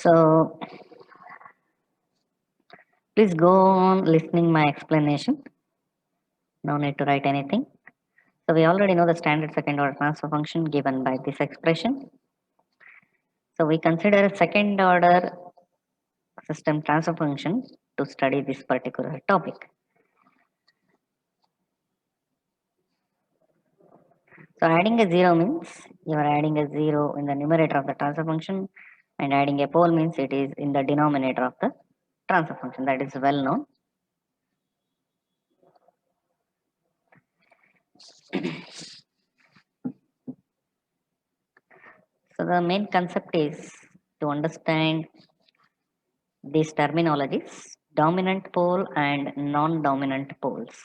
So please go on listening my explanation. No need to write anything. So we already know the standard second order transfer function given by this expression. So we consider a second order system transfer function to study this particular topic. So adding a zero means you are adding a zero in the numerator of the transfer function, and adding a pole means it is in the denominator of the transfer function. That is well known. So the main concept is to understand these terminologies, dominant pole and non-dominant poles.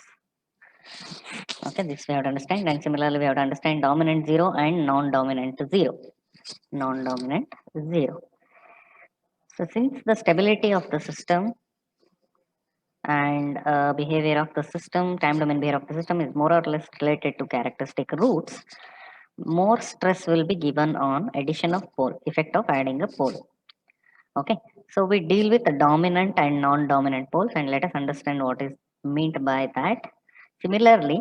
Okay, this we have to understand, and similarly we have to understand dominant zero and non-dominant zero. Non-dominant zero. So since the stability of the system and behavior of the system, time domain behavior of the system is more or less related to characteristic roots, more stress will be given on addition of pole, effect of adding a pole. Okay, so we deal with the dominant and non-dominant poles, and let us understand what is meant by that. Similarly,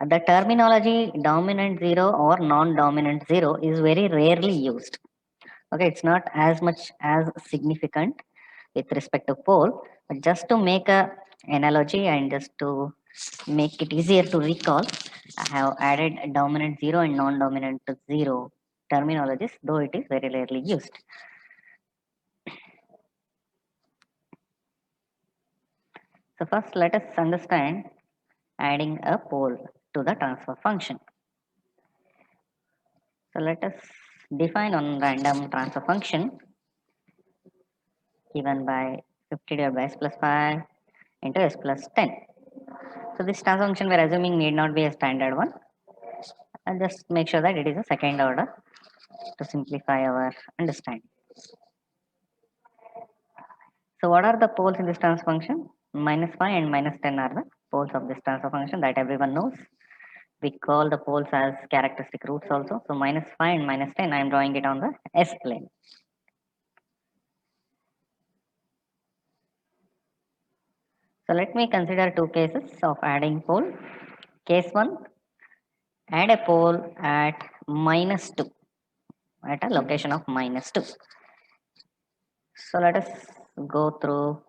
the terminology dominant zero or non-dominant zero is very rarely used. Okay, it's not as much as significant with respect to pole, but just to make a analogy and just to make it easier to recall, I have added a dominant zero and non-dominant zero terminologies, though it is very rarely used. So first let us understand adding a pole to the transfer function. So let us define one random transfer function given by 50 divided by s plus 5 into s plus 10. So this transfer function we are assuming need not be a standard one, and just make sure that it is a second order to simplify our understanding. So what are the poles in this transfer function? Minus 5 and minus 10 are the poles of this transfer function that everyone knows. We call the poles as characteristic roots also. So minus 5 and minus 10, I am drawing it on the S plane. So let me consider two cases of adding pole. Case 1, add a pole at minus 2, at a location of minus 2. So let us go through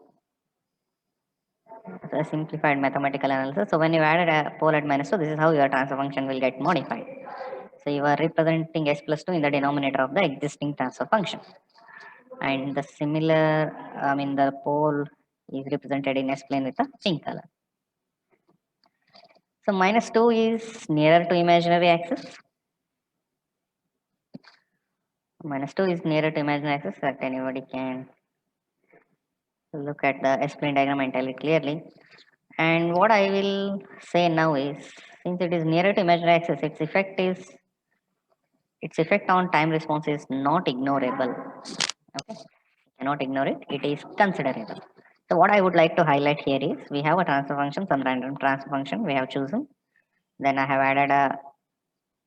a simplified mathematical analysis. So when you added a pole at minus 2, this is how your transfer function will get modified. So you are representing s plus 2 in the denominator of the existing transfer function. And the similar, the pole is represented in S plane with a pink color. So minus 2 is nearer to imaginary axis. Minus 2 is nearer to imaginary axis, that anybody can look at the S plane diagram and tell it clearly. And what I will say now is, since it is nearer to imaginary axis, its effect on time response is not ignorable. Okay, you cannot ignore it. It is considerable. So what I would like to highlight here is we have a transfer function, some random transfer function we have chosen. Then I have added a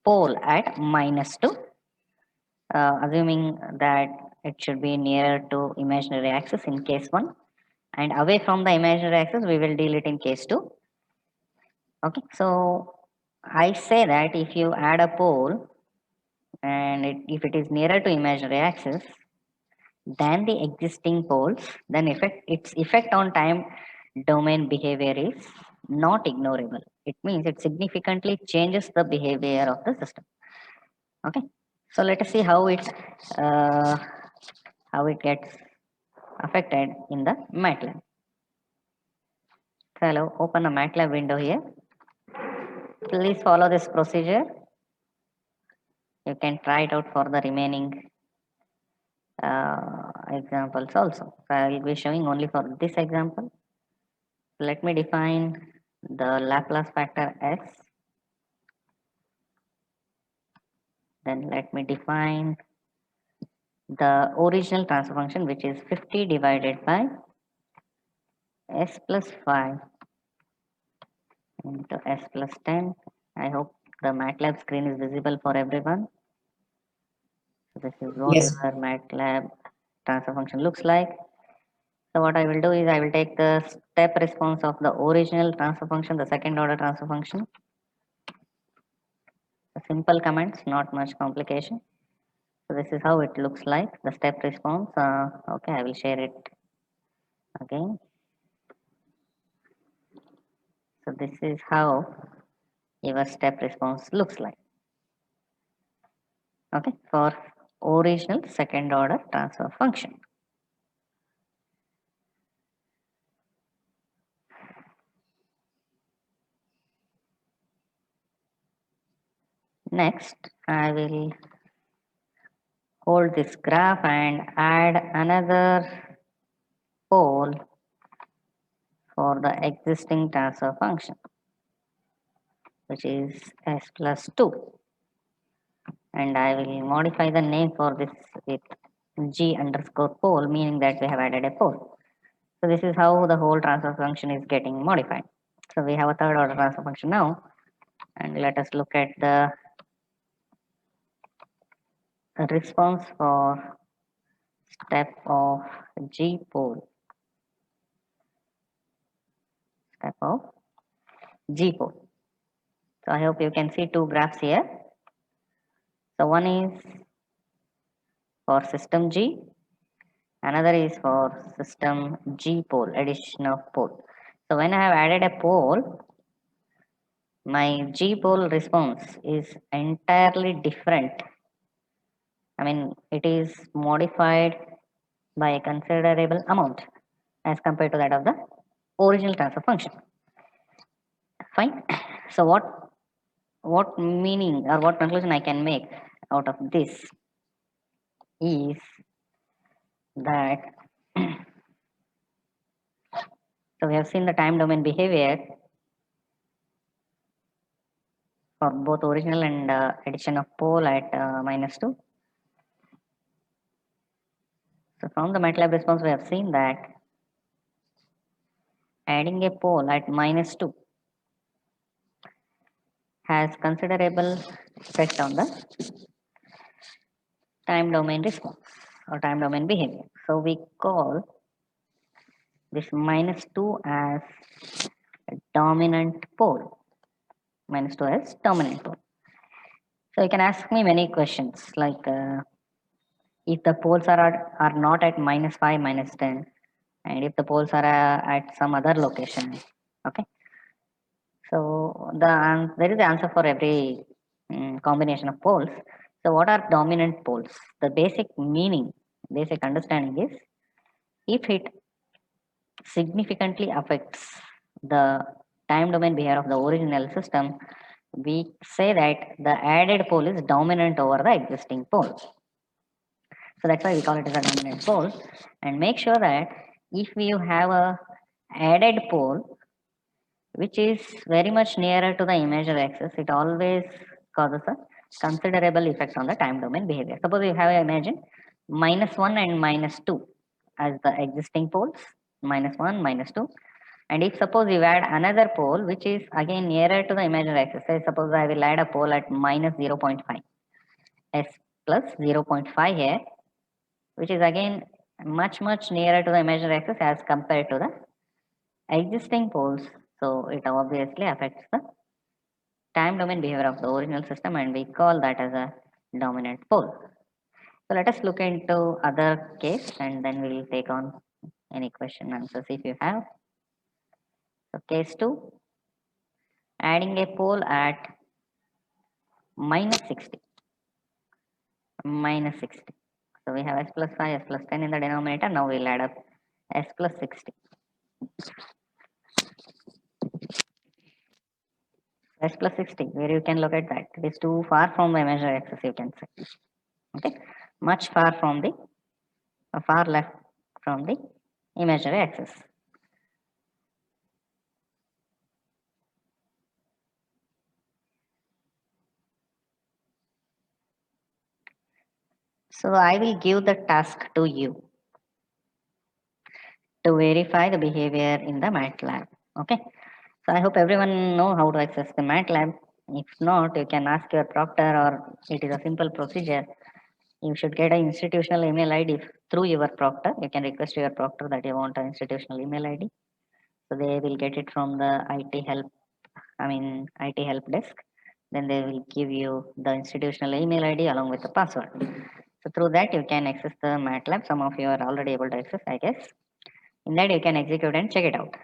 pole at minus 2, assuming that it should be nearer to imaginary axis in case 1, and away from the imaginary axis we will deal it in case 2. Okay, so I say that if you add a pole and if it is nearer to imaginary axis than the existing poles, then its effect on time domain behavior is not ignorable. It means it significantly changes the behavior of the system. Okay, so let us see uh, how it gets affected in the Matlab. So I'll open a Matlab window here. Please follow this procedure. You can try it out for the remaining examples also. So I will be showing only for this example. Let me define the Laplace factor s. Then let me define the original transfer function, which is 50 divided by s plus 5 into s plus 10. I hope the Matlab screen is visible for everyone. So this is what Yes. your Matlab transfer function looks like. So what I will do is I will take the step response of the original transfer function, the second order transfer function. Simple commands, not much complication. So this is how it looks like, the step response. Okay, I will share it again. So this is how your step response looks like. Okay, for original second order transfer function. Next, I will hold this graph and add another pole for the existing transfer function, which is s plus 2. And I will modify the name for this with g underscore pole, meaning that we have added a pole. So this is how the whole transfer function is getting modified. So we have a third order transfer function now, and let us look at the response for step of g pole. Step of g pole. So I hope you can see two graphs here. So one is for system G, another is for system G pole, addition of pole. So when I have added a pole, my G pole response is entirely different. I mean, it is modified by a considerable amount as compared to that of the original transfer function. Fine. So what meaning or what conclusion I can make out of this is that so we have seen the time domain behavior for both original and addition of pole at -2. So from the Matlab response, we have seen that adding a pole at -2 has considerable effect on the time domain response or time domain behavior. So we call this -2 as a dominant pole. -2 as dominant pole. So you can ask me many questions like if the poles are not at -5, -10, and if the poles are at some other location. Okay. So there is the answer for every combination of poles. So what are dominant poles? The basic meaning, basic understanding is if it significantly affects the time domain behavior of the original system, we say that the added pole is dominant over the existing pole. So that's why we call it as a dominant pole. And make sure that if you have a added pole which is very much nearer to the imaginary axis, it always causes a considerable effect on the time domain behavior. Suppose you have imagine -1 and -2 as the existing poles, -1, -2. And if suppose you add another pole which is again nearer to the imaginary axis, say suppose I will add a pole at -0.5, s plus 0.5 here, which is again much nearer to the imaginary axis as compared to the existing poles. So it obviously affects the time domain behavior of the original system, and we call that as a dominant pole. So let us look into other case and then we will take on any question answers if you have. So case 2, adding a pole at -60. -60. So we have s plus 5, s plus 10 in the denominator. Now we'll add up s plus 60. S plus 60, where you can look at that. It is too far from the imaginary axis, you can say. Okay, much far from the, far left from the imaginary axis. So I will give the task to you to verify the behavior in the Matlab. Okay. So I hope everyone know how to access the Matlab. If not, you can ask your proctor or it is a simple procedure. You should get an institutional email ID through your proctor. You can request your proctor that you want an institutional email ID. So they will get it from the IT help desk. Then they will give you the institutional email ID along with the password. So through that you can access the Matlab. Some of you are already able to access, I guess. In that you can execute and check it out.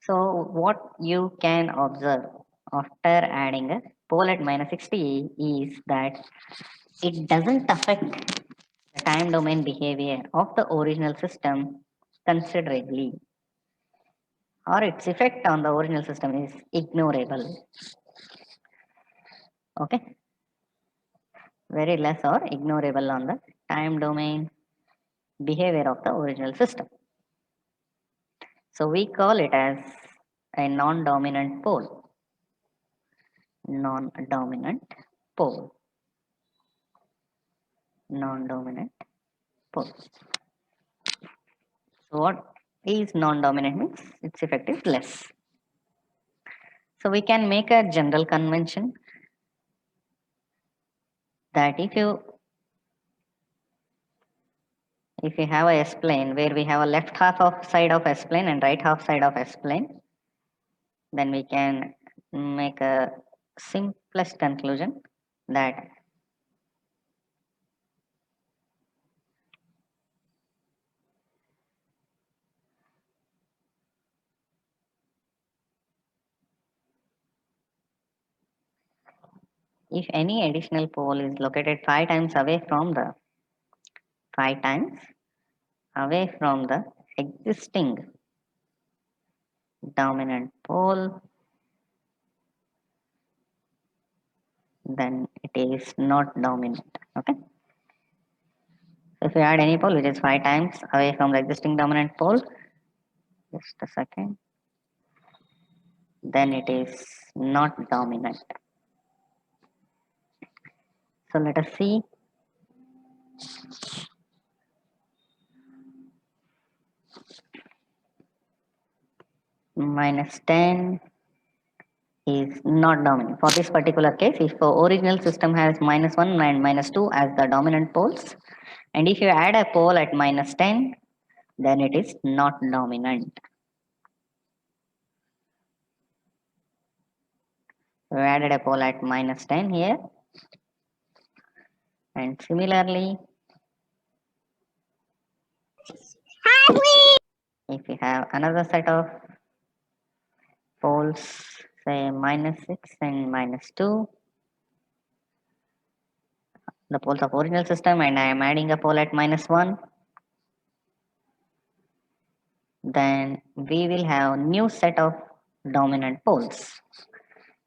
So what you can observe after adding a poll at minus 60 is that it doesn't affect the time domain behavior of the original system considerably, or its effect on the original system is ignorable. Okay, very less or ignorable on the time domain behavior of the original system. So we call it as a non-dominant pole. Non-dominant pole. Non-dominant pole. So what is non-dominant means? Its effect is less. So we can make a general convention that if you have a S plane where we have a left half of side of S plane and right half side of S plane, then we can make a simplest conclusion that if any additional pole is located 5 times away from the existing dominant pole, then it is not dominant. Okay. So if you add any pole which is 5 times away from the existing dominant pole, just a second, then it is not dominant. So let us see. Minus 10 is not dominant. For this particular case, if the original system has minus 1 and minus 2 as the dominant poles, and if you add a pole at minus 10, then it is not dominant. We added a pole at minus 10 here, and similarly, if you have another set of poles, say minus 6 and minus 2, the poles of original system, and I am adding a pole at minus 1, then we will have new set of dominant poles,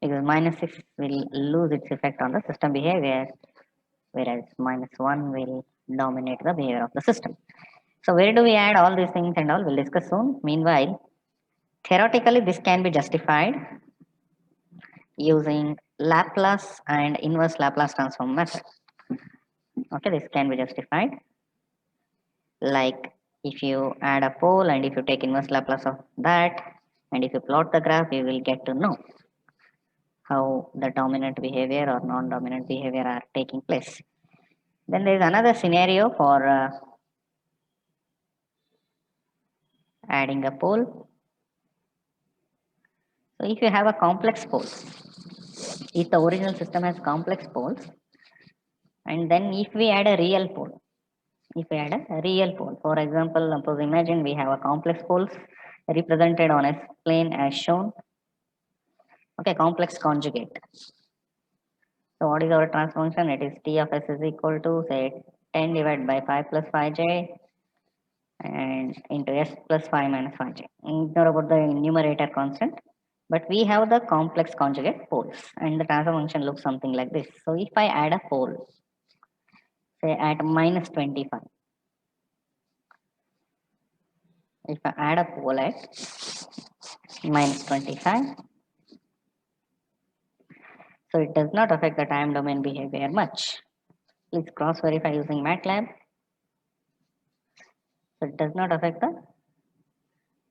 because minus 6 will lose its effect on the system behavior, whereas minus 1 will dominate the behavior of the system. So where do we add all these things and all? We'll discuss soon. Meanwhile, theoretically this can be justified using Laplace and inverse Laplace transform method. Okay, this can be justified. Like if you add a pole and if you take inverse Laplace of that, and if you plot the graph, you will get to know how the dominant behavior or non-dominant behavior are taking place. Then there is another scenario for adding a pole. So if you have a complex pole, if the original system has complex poles, and then if we add a real pole, for example, suppose imagine we have a complex poles represented on a plane as shown. Okay, complex conjugate. So what is our transfer function? It is T of S is equal to say 10 divided by 5 plus 5j and into S plus 5 minus 5j. Ignore about the numerator constant. But we have the complex conjugate poles and the transfer function looks something like this. So if I add a pole, say at minus 25, if I add a pole at minus 25, so it does not affect the time domain behavior much. Please cross verify using Matlab. So it does not affect the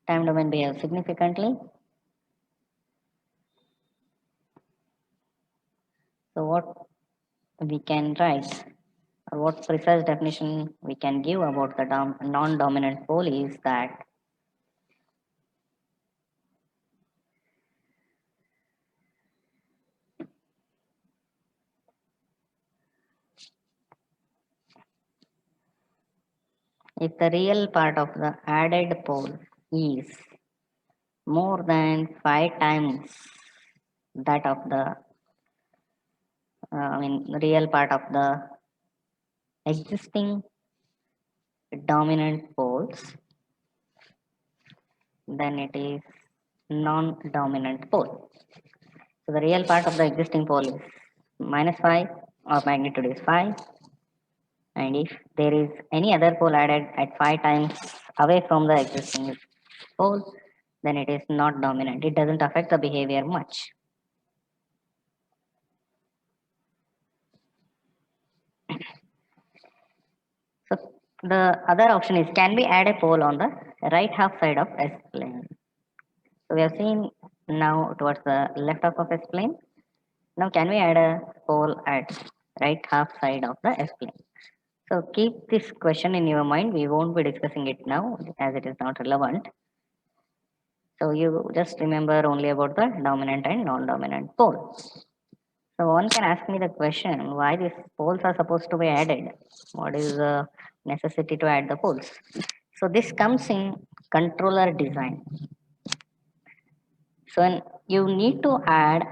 time domain behavior significantly. So what we can write What precise definition we can give about the non-dominant pole is that if the real part of the added pole is more than 5 times that of the real part of the existing dominant poles, then it is non-dominant pole. So the real part of the existing pole is minus 5 or magnitude is 5, and if there is any other pole added at 5 times away from the existing pole, then it is not dominant. It doesn't affect the behavior much. So the other option is, can we add a pole on the right half side of S plane? So we have seen now towards the left half of S plane. Now can we add a pole at right half side of the S plane? So keep this question in your mind. We won't be discussing it now as it is not relevant. So you just remember only about the dominant and non-dominant pole. So one can ask me the question, why these poles are supposed to be added? What is the necessity to add the poles? So this comes in controller design. So you need to add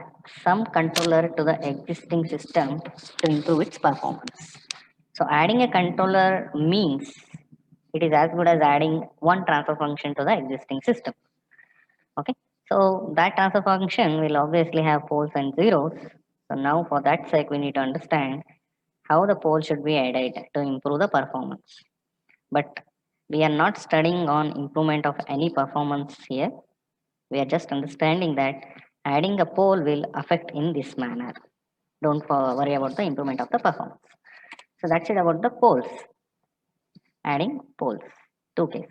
some controller to the existing system to improve its performance. So adding a controller means it is as good as adding one transfer function to the existing system. Okay. So that transfer function will obviously have poles and zeros. So now for that sake, we need to understand how the pole should be added to improve the performance. But we are not studying on improvement of any performance here. We are just understanding that adding a pole will affect in this manner. Don't worry about the improvement of the performance. So that's it about the poles. Adding poles. Two cases.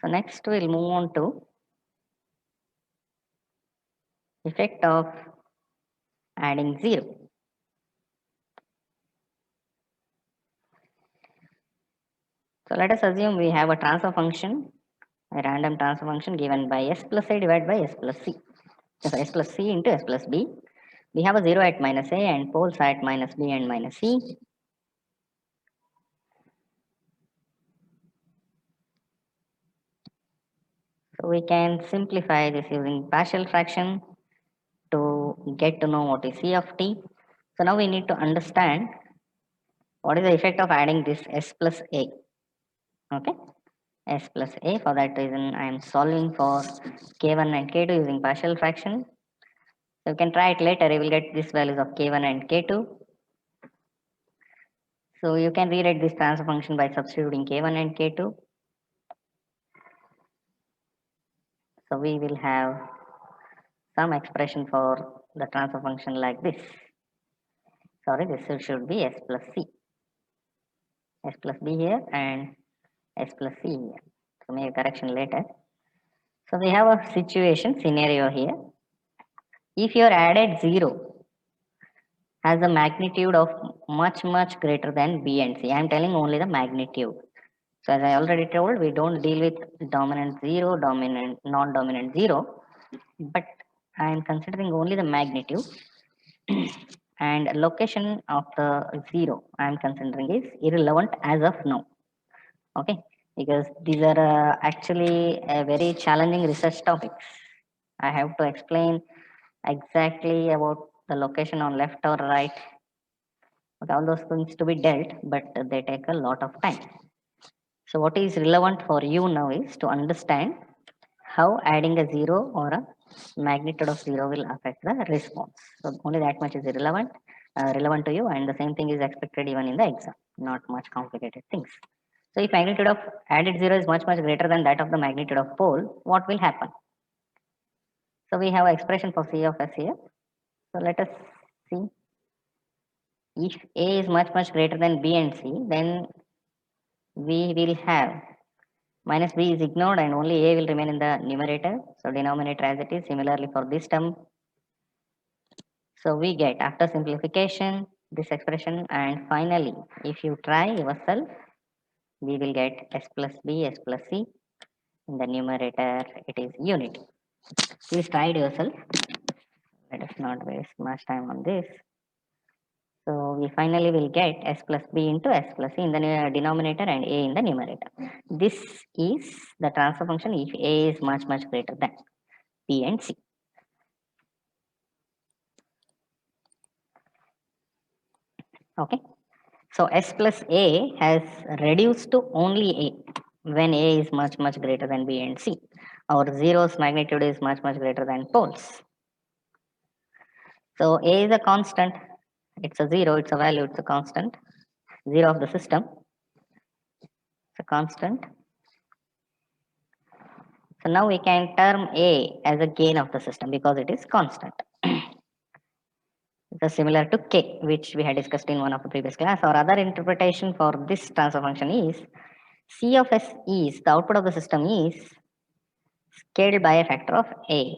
So next we'll move on to effect of adding zero. So let us assume we have a transfer function, a random transfer function given by s plus a divided by s plus c. So s plus c into s plus b. We have a 0 at minus a and poles at minus b and minus c. So we can simplify this using partial fraction to get to know what is c of t. So now we need to understand what is the effect of adding this s plus a. Okay, s plus a. For that reason, I am solving for k1 and k2 using partial fraction. So you can try it later. You will get these values of k1 and k2. So you can rewrite this transfer function by substituting k1 and k2. So we will have some expression for the transfer function like this. Sorry, this should be s plus c. S plus b here and s plus c here. So make a correction later. So we have a situation scenario here. If your added 0 has a magnitude of much greater than b and c. I am telling only the magnitude. So as I already told, we don't deal with dominant 0, dominant, non-dominant 0, but I am considering only the magnitude and location of the 0 I am considering is irrelevant as of now. Okay, because these are actually a very challenging research topics. I have to explain exactly about the location on left or right. Okay, all those things to be dealt, but they take a lot of time. So what is relevant for you now is to understand how adding a 0 or a magnitude of 0 will affect the response. So only that much is relevant to you, and the same thing is expected even in the exam. Not much complicated things. So if magnitude of added 0 is much greater than that of the magnitude of pole, what will happen? So we have an expression for C of S here. So let us see. If A is much greater than B and C, then we will have minus B is ignored and only A will remain in the numerator. So denominator as it is. Similarly for this term. So we get after simplification this expression, and finally if you try yourself, we will get s plus b s plus c. In the numerator it is unity. Please try it yourself. Let us not waste much time on this. So we finally will get s plus b into s plus c in the denominator and a in the numerator. This is the transfer function if a is much greater than b and c. Okay. So s plus a has reduced to only a when a is much greater than b and c. Our zero's magnitude is much greater than poles. So a is a constant. It's a zero. It's a value. It's a constant. Zero of the system. It's a constant. So now we can term a as a gain of the system because it is constant. It's similar to k, which we had discussed in one of the previous class. Our other interpretation for this transfer function is c of s is the output of the system is scaled by a factor of a.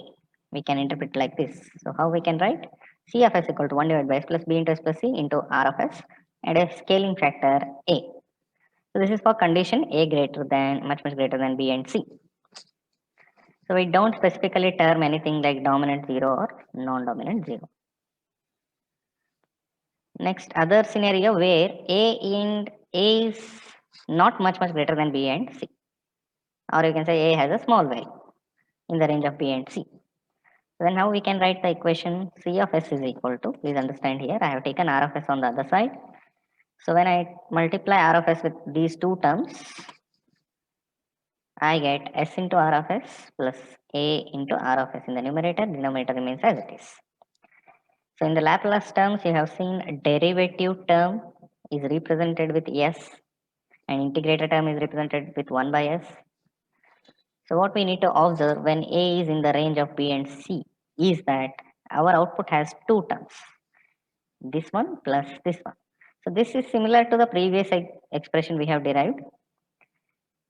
We can interpret like this. So how we can write c of s equal to 1 divided by s plus b into s plus c into r of s and a scaling factor a. So this is for condition a greater than much greater than b and c. So we don't specifically term anything like dominant 0 or non-dominant 0. Next, other scenario where a is not much greater than b and c, or you can say a has a small value in the range of b and c. Then how we can write the equation c of s is equal to, please understand here, I have taken r of s on the other side. So when I multiply r of s with these two terms, I get s into r of s plus a into r of s in the numerator, denominator remains as it is. So in the Laplace terms, you have seen derivative term is represented with s and integrator term is represented with 1 by s. So what we need to observe when a is in the range of b and c is that our output has two terms, this one plus this one. So this is similar to the previous expression we have derived,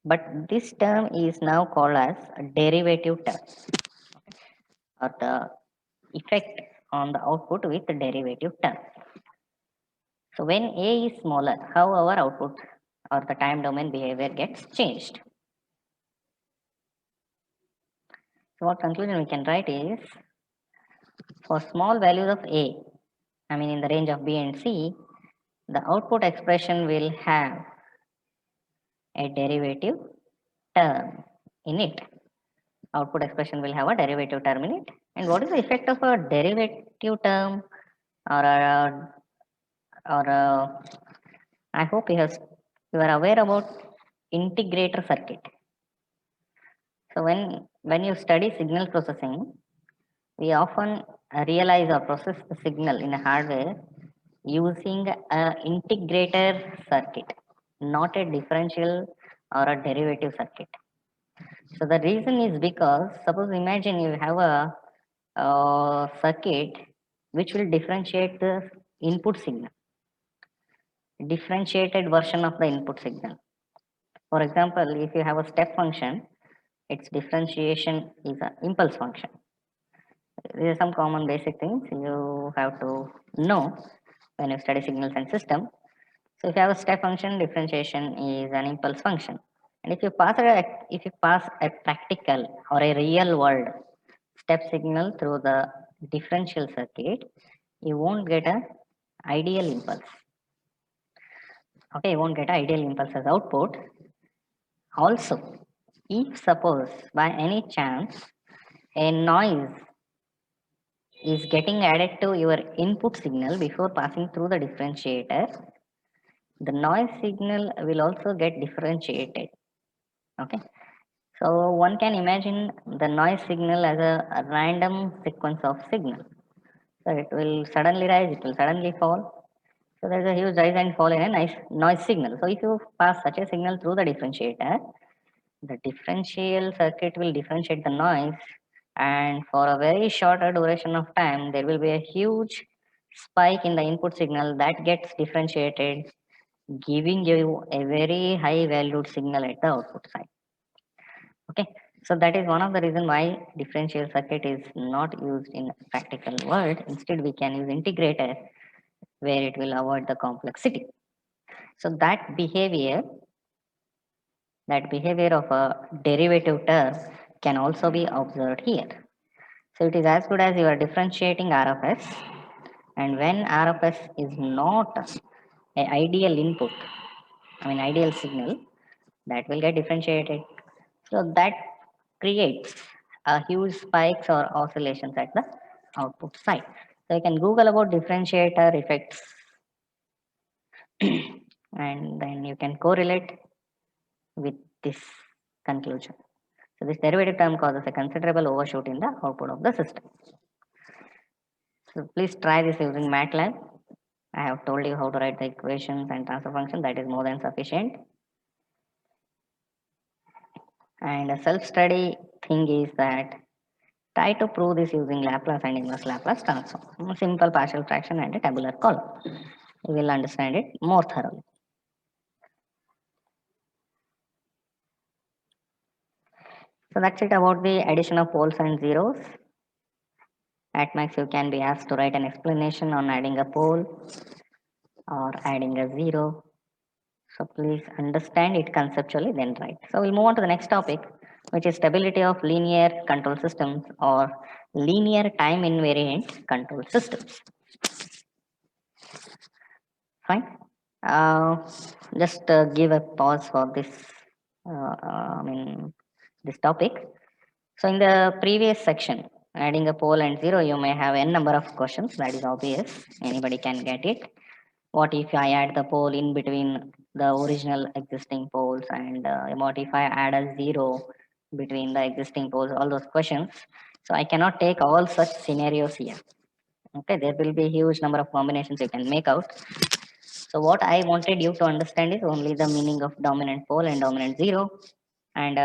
but this term is now called as a derivative term, or the effect on the output with the derivative term. So when a is smaller, how our output or the time domain behavior gets changed. So what conclusion we can write is, for small values of a, I mean in the range of b and c, the output expression will have a derivative term in it. Output expression will have a derivative term in it. And what is the effect of a derivative term, or I hope you are aware about integrator circuit. So when you study signal processing, we often realize or process the signal in a hardware using a integrator circuit, not a differential or a derivative circuit. So the reason is because suppose imagine you have a circuit which will differentiate the input signal, differentiated version of the input signal. For example, if you have a step function, its differentiation is an impulse function. These are some common basic things you have to know when you study signals and system. So if you have a step function, differentiation is an impulse function. And if you pass a practical or a real world step signal through the differential circuit, you won't get a ideal impulse. Okay, you won't get ideal impulse as output. Also, if suppose by any chance a noise is getting added to your input signal before passing through the differentiator, the noise signal will also get differentiated. Okay, so one can imagine the noise signal as a random sequence of signal. So it will suddenly rise, it will suddenly fall. So there's a huge rise and fall in a nice noise signal. So if you pass such a signal through the differentiator, the differential circuit will differentiate the noise, and for a very shorter duration of time, there will be a huge spike in the input signal that gets differentiated, giving you a very high valued signal at the output side. Okay, So that is one of the reason why differential circuit is not used in practical world. Instead, we can use integrator where it will avoid the complexity. So that behavior of a derivative term can also be observed here. So it is as good as you are differentiating RFS, and when RFS is not an ideal input, ideal signal, that will get differentiated. So that creates a huge spikes or oscillations at the output side. So you can Google about differentiator effects and then you can correlate with this conclusion. So this derivative term causes a considerable overshoot in the output of the system. So please try this using Matlab. I have told you how to write the equations and transfer function. That is more than sufficient. And a self-study thing is that try to prove this using Laplace and inverse Laplace transform. Simple partial fraction and a tabular column. You will understand it more thoroughly. So that's it about the addition of poles and zeros. At max, you can be asked to write an explanation on adding a pole or adding a zero. So please understand it conceptually, then write. So we'll move on to the next topic, which is stability of linear control systems or linear time invariant control systems. Fine. Uh, just give a pause for this. This topic. So in the previous section, adding a pole and zero, you may have n number of questions. That is obvious. Anybody can get it. What if I add the pole in between the original existing poles, and what if I add a zero between the existing poles? All those questions. So I cannot take all such scenarios here. Okay, there will be a huge number of combinations you can make out. So what I wanted you to understand is only the meaning of dominant pole and dominant zero, and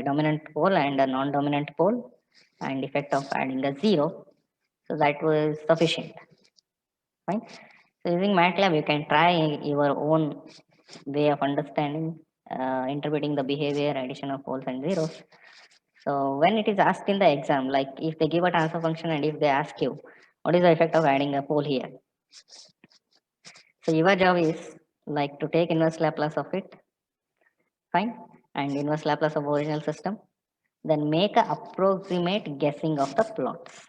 dominant pole and a non-dominant pole, and effect of adding a zero. So that was sufficient. Fine. So using Matlab, you can try your own way of understanding, interpreting the behavior, addition of poles and zeros. So when it is asked in the exam, like if they give a transfer function and if they ask you, what is the effect of adding a pole here? So your job is like to take inverse Laplace of it, fine, and inverse Laplace of original system, then make a approximate guessing of the plots.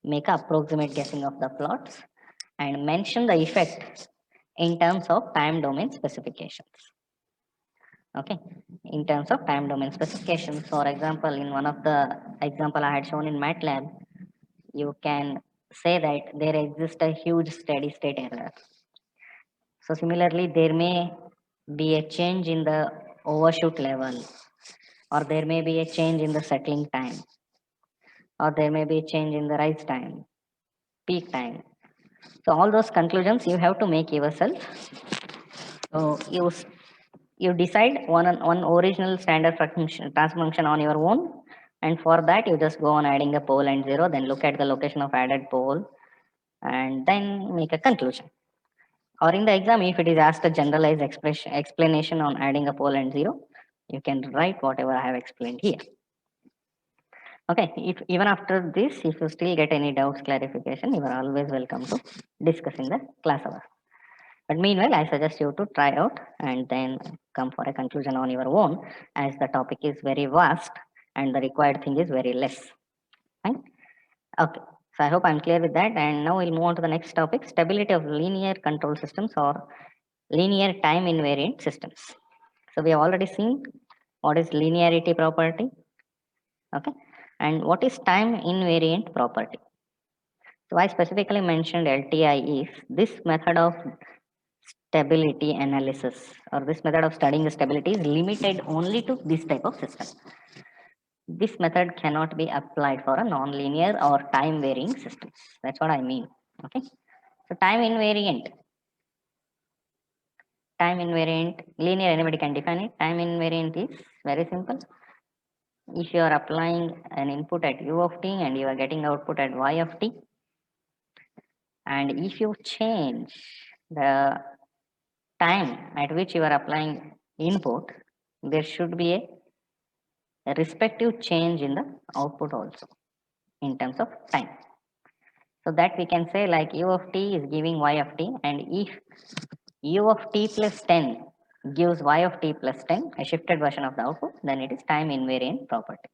Make a approximate guessing of the plots and mention the effect in terms of time domain specifications. Okay, in terms of time domain specifications. For example, in one of the example I had shown in Matlab, you can say that there exists a huge steady state error. So similarly, there may be a change in the overshoot level, or there may be a change in the settling time, or there may be a change in the rise time, peak time. So all those conclusions you have to make yourself. So you decide one original standard function transfer function on your own, and for that you just go on adding a pole and zero, then look at the location of added pole, and then make a conclusion. Or in the exam, if it is asked a generalized explanation on adding a pole and zero, you can write whatever I have explained here. Okay, if even after this, if you still get any doubts, clarification, you are always welcome to discuss in the class hour. But meanwhile, I suggest you to try out and then come for a conclusion on your own, as the topic is very vast and the required thing is very less. Fine? Okay. So I hope I'm clear with that. And now we'll move on to the next topic, stability of linear control systems or linear time invariant systems. So we have already seen what is linearity property. Okay. And what is time invariant property? So I specifically mentioned LTI is this method of stability analysis, or this method of studying the stability is limited only to this type of system. This method cannot be applied for a non-linear or time varying system. That's what I mean. Okay. So time invariant, linear, anybody can define it. Time invariant is very simple. If you are applying an input at u of t and you are getting output at y of t, and if you change the time at which you are applying input, there should be a a respective change in the output also in terms of time. So that we can say like u of t is giving y of t, and if u of t plus 10 gives y of t plus 10, a shifted version of the output, then it is time invariant property.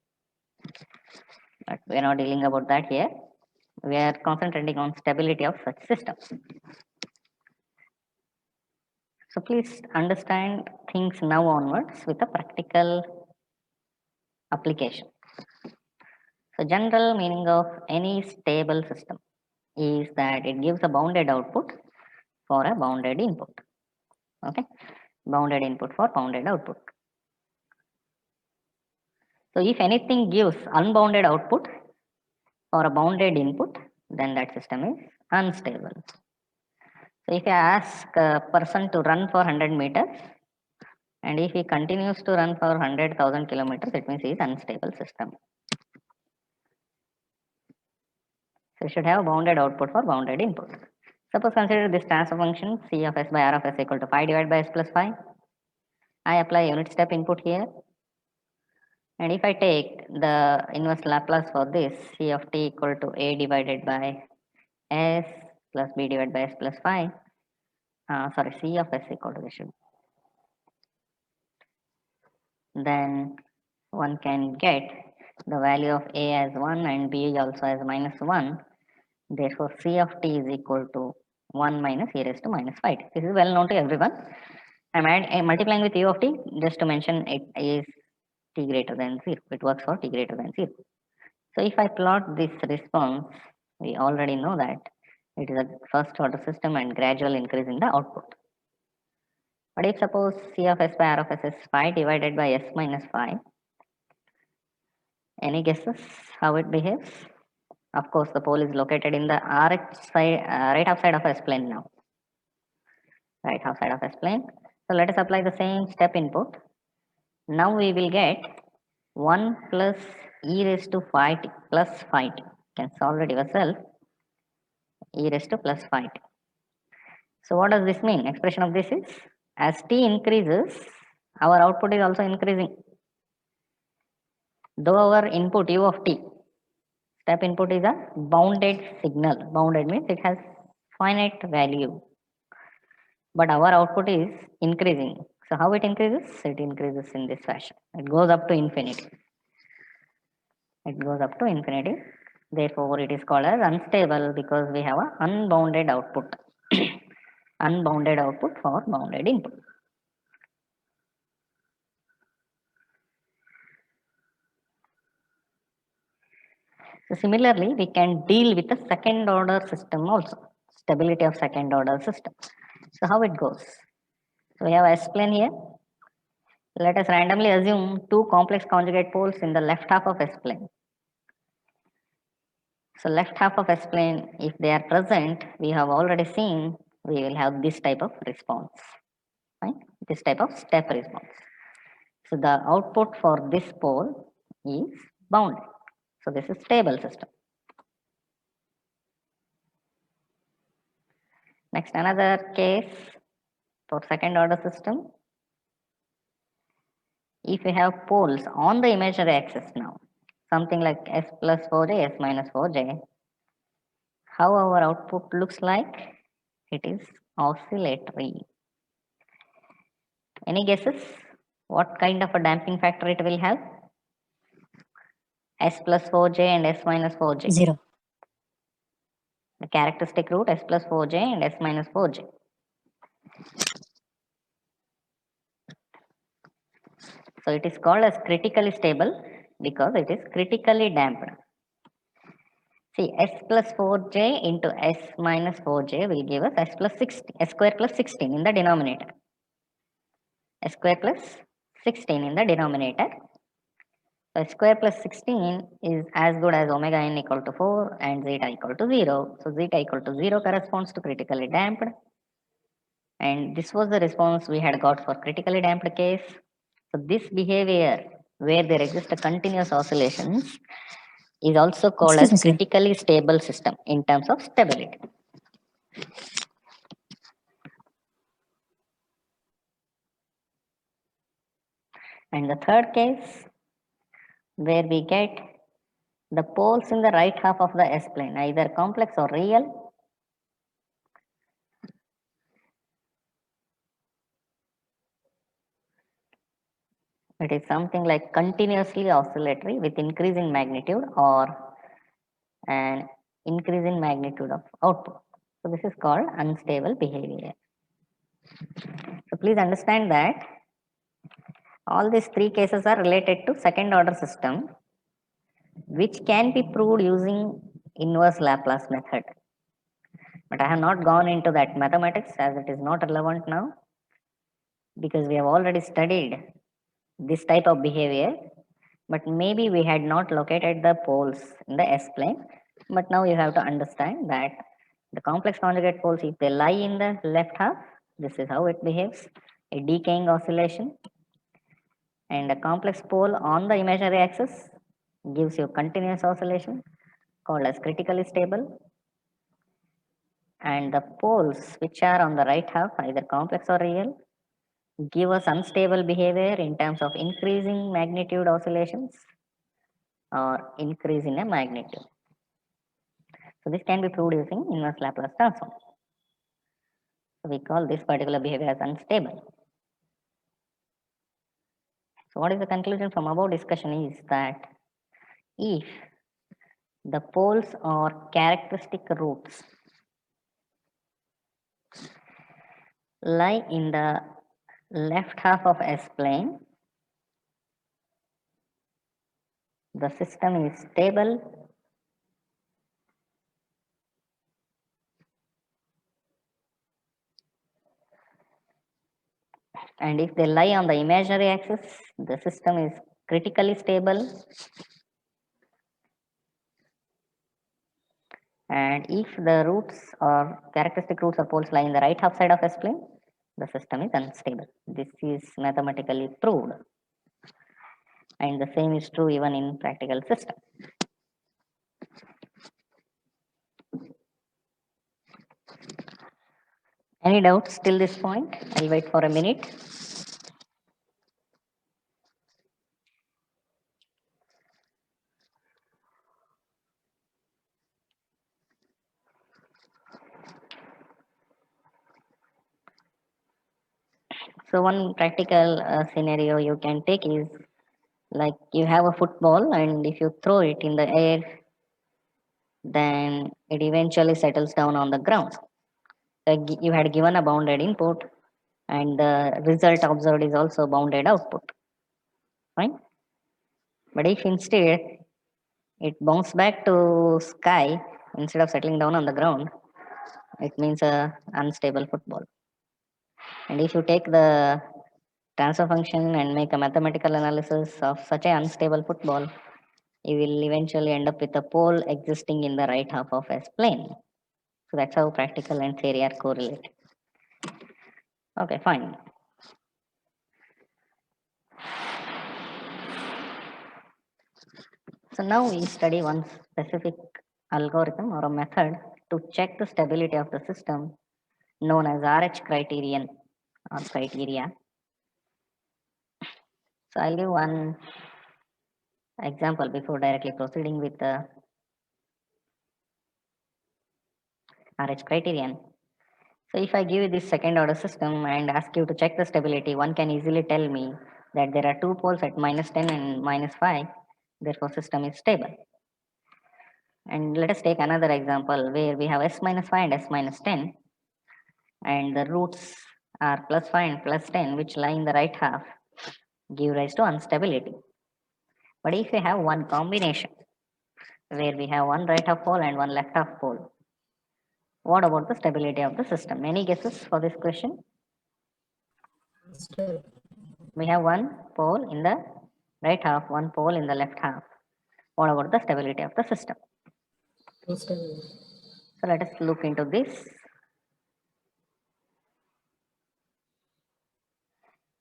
But we are not dealing about that here. We are concentrating on stability of such systems. So please understand things now onwards with a practical application. So general meaning of any stable system is that it gives a bounded output for a bounded input. Okay, bounded input for bounded output. So if anything gives unbounded output for a bounded input, then that system is unstable. So if I ask a person to run for 100 meters, and if he continues to run for 100,000 kilometers, it means he is unstable system. So we should have bounded output for bounded input. Suppose consider this transfer function C of s by R of s equal to 5 divided by s plus 5. I apply unit step input here. And if I take the inverse Laplace for this, C of t equal to A divided by s plus B divided by s plus 5. Sorry, C of s equal to this should. Then one can get the value of A as 1 and B also as minus 1. Therefore, C of t is equal to 1 minus e raised to minus 5. This is well known to everyone. I'm multiplying with u of t just to mention it is t greater than 0. It works for t greater than 0. So if I plot this response, we already know that it is a first order system and gradual increase in the output. But if suppose C of s by R of s is 5 divided by s minus 5, any guesses how it behaves? Of course, the pole is located in the right half side of S plane now. Right half side of S plane. So let us apply the same step input. Now we will get 1 plus e raised to 5t plus 5t. Can solve it yourself. E raised to plus 5t. So what does this mean? Expression of this is as t increases, our output is also increasing. Though our input u of t, step input is a bounded signal. Bounded means it has finite value. But our output is increasing. So how it increases? It increases in this fashion. It goes up to infinity. It goes up to infinity. Therefore, it is called as unstable because we have an unbounded output. Unbounded output for bounded input. So similarly, we can deal with a second order system also. Stability of second order system. So how it goes? So we have S plane here. Let us randomly assume two complex conjugate poles in the left half of S plane. So left half of S plane, if they are present, we have already seen we will have this type of response, right? This type of step response. So the output for this pole is bounded. So this is stable system. Next, another case for second order system. If we have poles on the imaginary axis now, something like S plus 4j, S minus 4j, how our output looks like? It is oscillatory. Any guesses? What kind of a damping factor it will have? S plus 4j and S minus 4j. 0. The characteristic root S plus 4j and S minus 4j. So it is called as critically stable because it is critically damped. See, S plus 4j into S minus 4j will give us S plus 16, S square plus 16 in the denominator. S square plus 16 in the denominator. So S square plus 16 is as good as omega n equal to 4 and zeta equal to 0. So zeta equal to 0 corresponds to critically damped. And this was the response we had got for critically damped case. So this behavior where there exist a continuous oscillations is also called Excuse as me, sir. critically stable system in terms of stability. And the third case, where we get the poles in the right half of the S-plane, either complex or real. It is something like continuously oscillatory with increase in magnitude or an increase in magnitude of output. So this is called unstable behavior. So please understand that all these three cases are related to second order system, which can be proved using inverse Laplace method. But I have not gone into that mathematics as it is not relevant now, because we have already studied this type of behavior, but maybe we had not located the poles in the S-plane. But now you have to understand that the complex conjugate poles, if they lie in the left half, this is how it behaves, a decaying oscillation. And a complex pole on the imaginary axis gives you continuous oscillation called as critically stable. And the poles which are on the right half, either complex or real, give us unstable behavior in terms of increasing magnitude oscillations or increase in a magnitude. So this can be proved using inverse Laplace transform. So we call this particular behavior as unstable. So what is the conclusion from above discussion is that if the poles or characteristic roots lie in the left half of S-plane, the system is stable and if they lie on the imaginary axis, the system is critically stable. And if the roots or characteristic roots or poles lie in the right half side of S-plane, the system is unstable. This is mathematically proved. And the same is true even in practical system. Any doubts till this point? I'll wait for a minute. So one practical scenario you can take is like you have a football and if you throw it in the air, then it eventually settles down on the ground. So you had given a bounded input and the result observed is also bounded output, right? But if instead it bounced back to sky instead of settling down on the ground, it means a unstable football. And if you take the transfer function and make a mathematical analysis of such an unstable football, you will eventually end up with a pole existing in the right half of S plane. So that's how practical and theory are correlated. Okay, fine. So now we study one specific algorithm or a method to check the stability of the system known as RH criterion or criteria. So I'll give one example before directly proceeding with the RH criterion. So if I give you this second order system and ask you to check the stability, one can easily tell me that there are two poles at -10 and -5, therefore system is stable. And let us take another example where we have S minus 5 and S minus 10 and the roots are +5 and +10 which lie in the right half give rise to instability. But if we have one combination where we have one right half pole and one left half pole, what about the stability of the system? Any guesses for this question? We have one pole in the right half, one pole in the left half. What about the stability of the system? So let us look into this.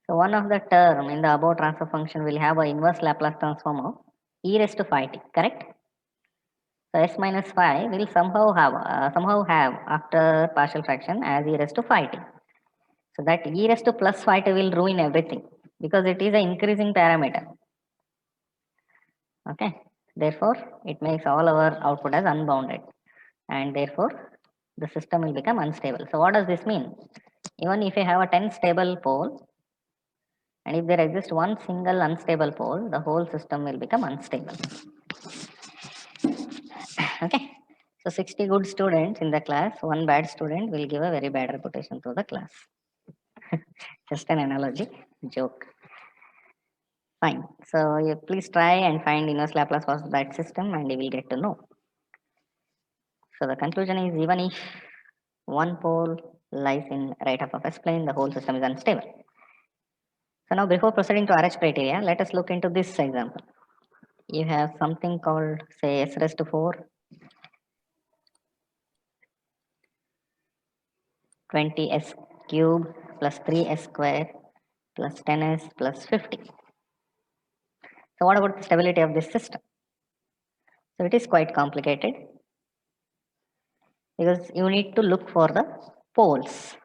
So one of the term in the above transfer function will have an inverse Laplace transform of e raised to phi t, correct? So s minus phi will somehow have after partial fraction as e raised to phi t. So that e raised to plus phi t will ruin everything because it is an increasing parameter. Okay, therefore it makes all our output as unbounded, and therefore the system will become unstable. So what does this mean? Even if you have a 10 stable pole, and if there exists one single unstable pole, the whole system will become unstable. Okay, so 60 good students in the class, one bad student will give a very bad reputation to the class. Just an analogy, joke. Fine. So you please try and find inverse Laplace for that system, and you will get to know. So the conclusion is, even if one pole lies in right half of S plane, the whole system is unstable. So now, before proceeding to RH criteria, let us look into this example. You have something called, say, S raised to 4, 20s cube plus 3s square plus 10s plus 50. So what about the stability of this system? So it is quite complicated, because you need to look for the poles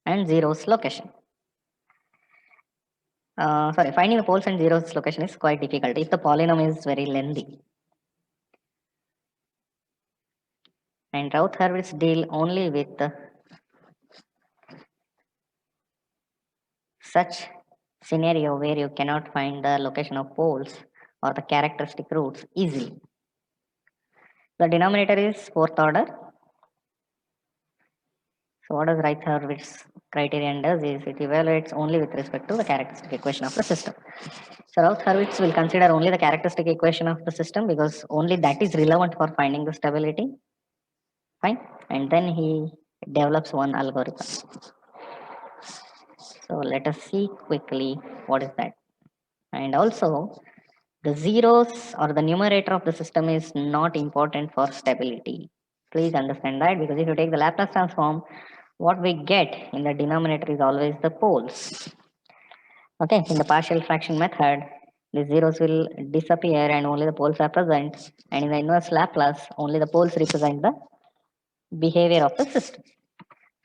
and zeros location. Finding the poles and zeros location is quite difficult if the polynomial is very lengthy. And Routh Hurvitz deal only with such scenario where you cannot find the location of poles or the characteristic roots easily. The denominator is fourth order. So what does Routh Hurvitz criterion does is it evaluates only with respect to the characteristic equation of the system. So Routh Hurvitz will consider only the characteristic equation of the system, because only that is relevant for finding the stability. Fine. And then he develops one algorithm. So let us see quickly what is that. And also, the zeros or the numerator of the system is not important for stability. Please understand that, because if you take the Laplace transform, what we get in the denominator is always the poles. Okay, in the partial fraction method, the zeros will disappear and only the poles are present. And in the inverse Laplace, only the poles represent the behavior of the system.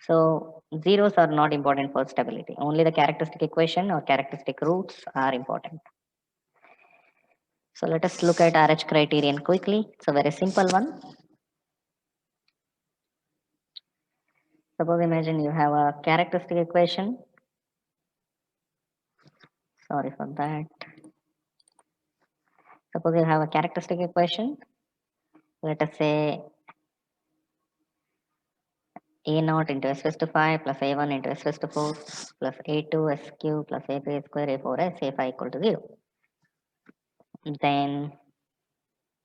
So zeros are not important for stability. Only the characteristic equation or characteristic roots are important. So let us look at RH criterion quickly. It's a very simple one. Suppose imagine you have a characteristic equation. Sorry for that. Suppose you have a characteristic equation. Let us say a naught into s raised to 5 plus a1 into s raised to 4 plus a2 s cube plus a3 square a4s a5 equal to 0. Then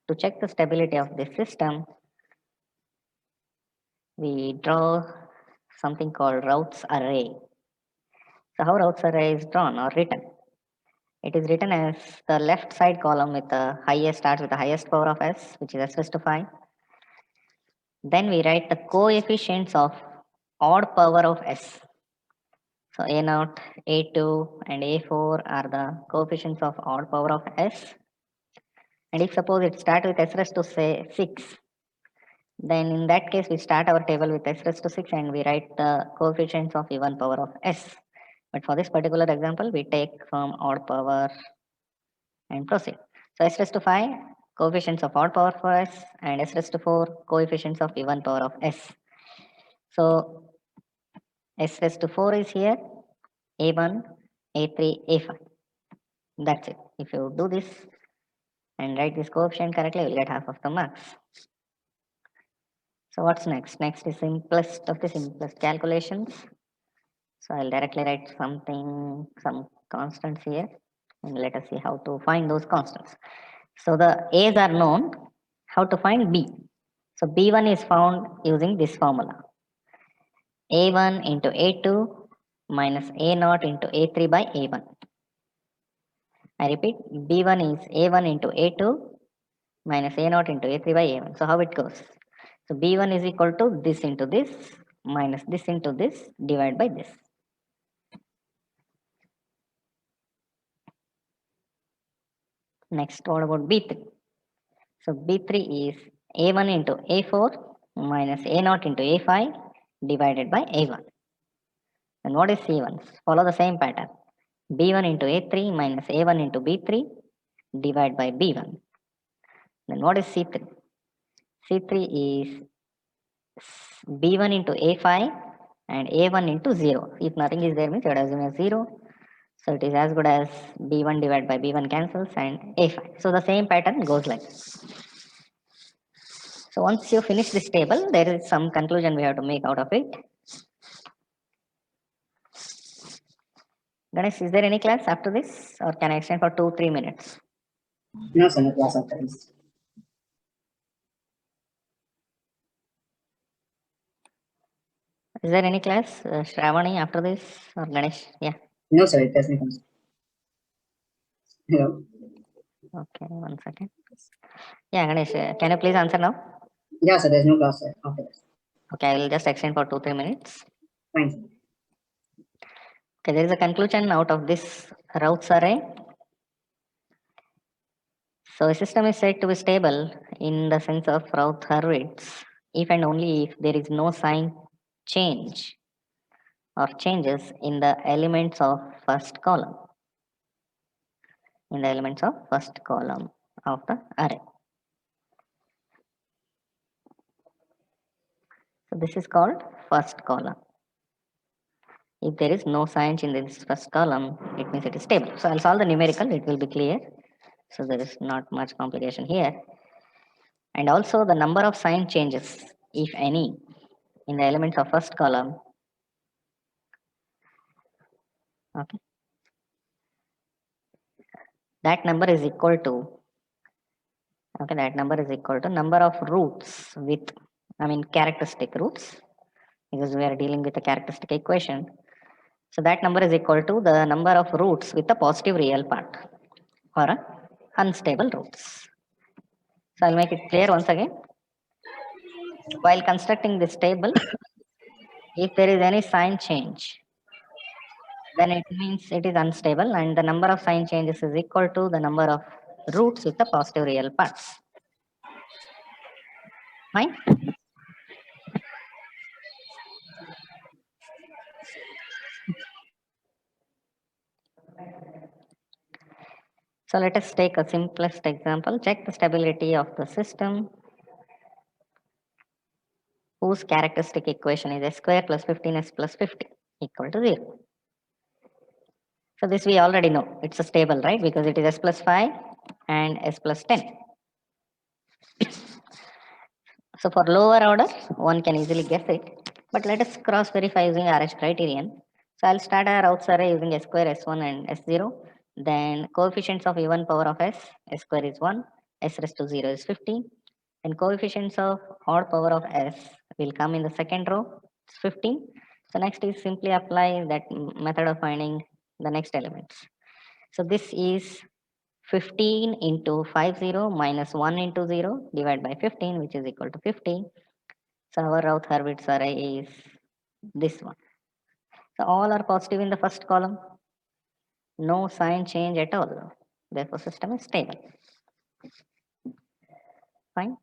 to check the stability of this system, we draw something called Routh's array. So how Routh's array is drawn or written? It is written as the left side column with the highest starts with the highest power of s, which is s raised to 5. Then we write the coefficients of odd power of s. So a0, a2 and a4 are the coefficients of odd power of s. And if suppose it starts with s raised to say 6, then in that case we start our table with s raised to 6 and we write the coefficients of even power of s. But for this particular example, we take from odd power and proceed. So s raised to 5, coefficients of odd power for s, and s raised to 4, coefficients of even power of s. So s raised to 4 is here, a1, a3, a5. That's it. If you do this and write this coefficient correctly, you will get half of the marks. So what's next? Next is simplest of the simplest calculations. So I'll directly write some constants here, and let us see how to find those constants. So the A's are known. How to find B? So B1 is found using this formula. A1 into A2 minus A0 into A3 by A1. I repeat, B1 is A1 into A2 minus A0 into A3 by A1. So how it goes? So B1 is equal to this into this minus this into this divided by this. Next, what about B3? So B3 is A1 into A4 minus A0 into A5 divided by A1. And what is C1? Follow the same pattern. B1 into A3 minus A1 into B3 divide by B1. Then what is C3? C3 is B1 into A5 and A1 into 0. If nothing is there means you would assume as 0. So it is as good as B1 divided by B1 cancels and A5. So the same pattern goes like this. So once you finish this table, there is some conclusion we have to make out of it. Ganesh, is there any class after this or can I extend for 2-3 minutes? No, sir, no class after this. Is there any class, Shravani, after this or Ganesh? Yeah. No, sir, it doesn't come. Hello. Okay, 1 second. Yeah, Ganesh, can you please answer now? Yeah, sir, there's no class sir, after this. Okay, I will just extend for 2-3 minutes. Fine, sir. Okay, there is a conclusion out of this Routh array. So a system is said to be stable in the sense of Routh Hurvitz if and only if there is no sign change or changes in the elements of first column. In the elements of first column of the array. So this is called first column. If there is no change in this first column, it means it is stable. So I'll solve the numerical, it will be clear. So there is not much complication here. And also the number of sign changes, if any, in the elements of first column. Okay. That number is equal to, okay, that number is equal to number of roots with, characteristic roots, because we are dealing with a characteristic equation. So that number is equal to the number of roots with a positive real part or a unstable roots. So I'll make it clear once again. While constructing this table, if there is any sign change, then it means it is unstable and the number of sign changes is equal to the number of roots with the positive real parts. Fine? So let us take a simplest example. Check the stability of the system whose characteristic equation is s square plus 15s plus 50 equal to 0. So this we already know. It's a stable, right? Because it is s plus 5 and s plus 10. So for lower order, one can easily guess it. But let us cross verify using RH criterion. So I'll start our Routh array using s square, s1 and s0. Then coefficients of even power of s square is 1, s raised to 0 is 50. Then coefficients of odd power of s will come in the second row, it's 15. So next is simply apply that method of finding the next elements. So this is 15 into 50 minus 1 into 0 divided by 15, which is equal to 50. So our Routh Hurvitz array is this one. So all are positive in the first column. No sign change at all. Therefore system is stable. Fine.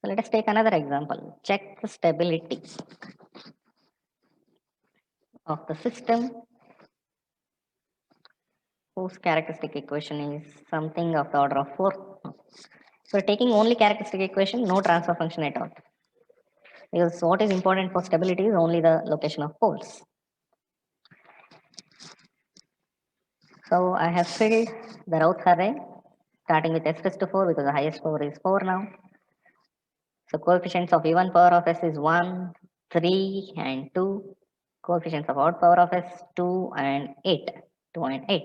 So let us take another example. Check the stability of the system whose characteristic equation is something of the order of 4. So taking only characteristic equation, no transfer function at all. Because what is important for stability is only the location of poles. So I have filled the Routh array starting with s raised to 4 because the highest power is 4 now. So coefficients of even power of s is 1, 3 and 2. Coefficients of odd power of s 2 and 8. 2 and 8.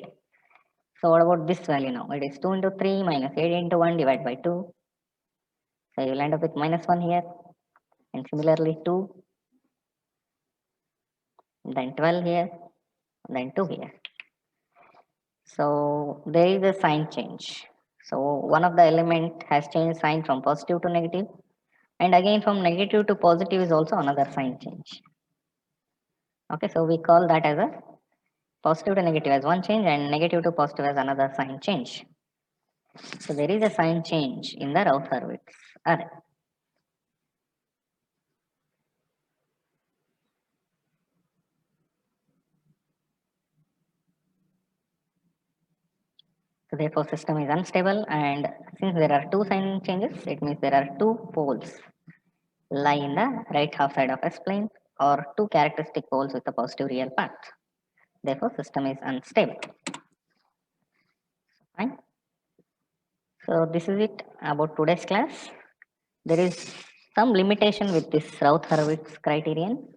So what about this value now? It is 2 into 3 minus 8 into 1 divided by 2. So you will end up with minus 1 here. And similarly 2. Then 12 here. Then 2 here. So there is a sign change. So one of the element has changed sign from positive to negative. And again from negative to positive is also another sign change. Okay, so we call that as a positive to negative as one change and negative to positive as another sign change. So there is a sign change in the Routh Hurvitz array. So therefore system is unstable, and since there are two sign changes, it means there are two poles lie in the right half side of S plane or two characteristic poles with a positive real part. Therefore system is unstable. Fine. So this is it about today's class. There is some limitation with this Routh Hurvitz criterion.